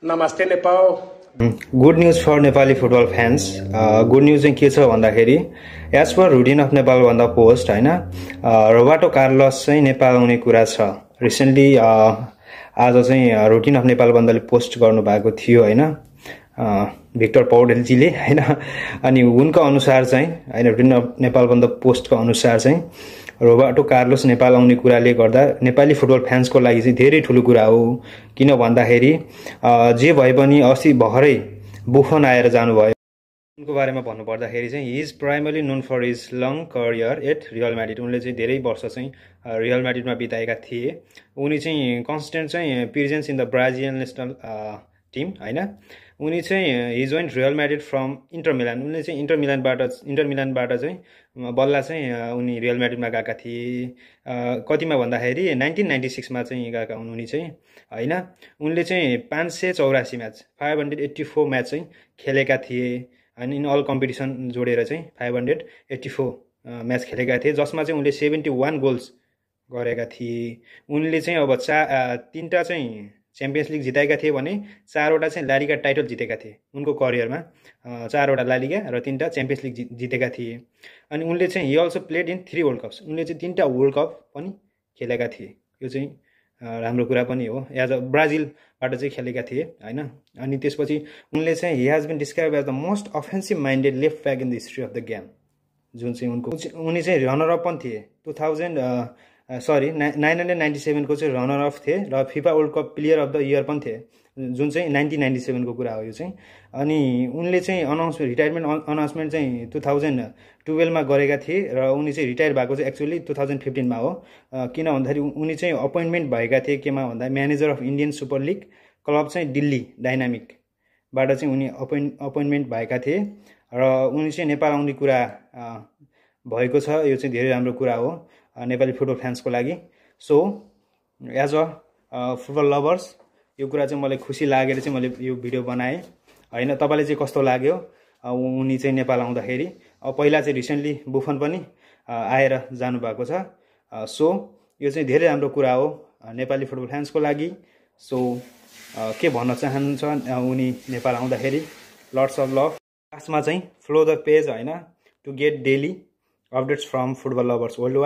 नमस्ते Nepal. Good news for Nepali football fans. Good news चाहिँ के छ भन्दाखेरि as per routine of Nepal भन्दा पोस्ट होइन रोबर्टो कार्लोस चाहिँ नेपाल आउने कुरा छ। रिसेन्टली आज चाहिँ रुटिन अफ नेपाल भन्दाले पोस्ट गर्नुभएको थियो होइन भिक्टर पौडेलजीले होइन। अनि उनको अनुसार चाहिँ होइन रुटिन अफ नेपाल भन्दा पोस्टको अनुसार चाहिँ रोबर्टो कार्लोस नेपाल आउने कुराले गर्दा नेपाली फुटबल फ्यान्सको लागि चाहिँ धेरै ठुलो कुरा हो। किन भन्दाखेरि जे भए पनि अस्ति भर्खरै बुफन आएर जानुभयो। उनको बारेमा भन्नुपर्दाखेरि चाहिँ he is primarily known for his long career at Real Madrid. उनले चाहिँ धेरै वर्ष चाहिँ रियल म्याड्रिडमा बिताएका थिए। उनी चाहिँ कन्स्टेन्ट चाहिँ presence in the Brazilian national team होइन। उनी चाहिँ he join Real Madrid from Inter Milan. उनले चाहिँ इन्टर मिलानबाट चाहिँ बल्ल चाहिँ उनी रियल म्याड्रिडमा गएका थिए। कतिमा भन्दाखेरि 1996मा चाहिँ गएका हुन् उनी चाहिँ होइन। उनले चाहिँ 584 म्याच 584 म्याच चाहिँ खेलेका थिए अनि इन अल कम्पिटिसन जोडेर चाहिँ 584 म्याच खेलेका थिए, जसमा चाहिँ उनले 71 गोल्स गरेका थिए। उनले चाहिँ अब तीनटा चाहिँ च्याम्पियन्स लिग जिताएका थिए भने 4वटा चाहिँ लालिगा टाइटल जितेका थिए उनको करियरमा। 4वटा लालिगा र 3टा च्याम्पियन्स लिग जितेका थिए। अनि उनले चाहिँ he also played in 3 world cups. उनले चाहिँ 3टा वर्ल्ड कप पनि खेलेका थिए। यो चाहिँ राम्रो कुरा पनि हो। एज अ ब्राजिलबाट चाहिँ खेलेका थिए होइन। अनि त्यसपछि उनले चाहिँ he has been described as the most offensive minded left back in the history of the game. जुन चाहिँ उनी चाहिँ रनर अप पनि थिए 997 को चाहिँ रनर अफ थिए र FIFA world cup player of the year पनि थिए, जुन चाहिँ 1997 को कुरा हो यो चाहिँ। अनि उनले चाहिँ रिटायरमेन्ट अनाउन्समेन्ट चाहिँ 2012मा गरेका थिए र उनी चाहिँ रिटायर भएको चाहिँ एक्चुअली 2015मा हो। किन भन्दाखेरि उनी चाहिँ अपोइन्टमेन्ट भएका थिए केमा भन्दा manager of Indian super league club चाहिँ दिल्ली डाइनामिकबाट चाहिँ उनी अपोइन्टमेन्ट भएका थिए र उनी चाहिँ नेपाल आउने कुरा भएको छ। यो चाहिँ धेरै राम्रो कुरा हो नेपाली फुटबल फ्यान्सको लागि। So as a football lovers यो कुरा चाहिँ मलाई खुसी लागेर चाहिँ मैले यो भिडियो बनाएँ होइन। तपाईँलाई चाहिँ कस्तो लाग्यो उनी चाहिँ नेपाल आउँदाखेरि? पहिला चाहिँ रिसेन्टली बुफन पनि आएर जानुभएको छ। सो यो चाहिँ धेरै राम्रो कुरा हो नेपाली फुटबल फ्यान्सको लागि। सो के भन्न चाहनुहुन्छ उनी नेपाल आउँदाखेरि? Lots of love. लास्टमा चाहिँ फ्लो द पेज होइन to get daily updates from football lovers world wide.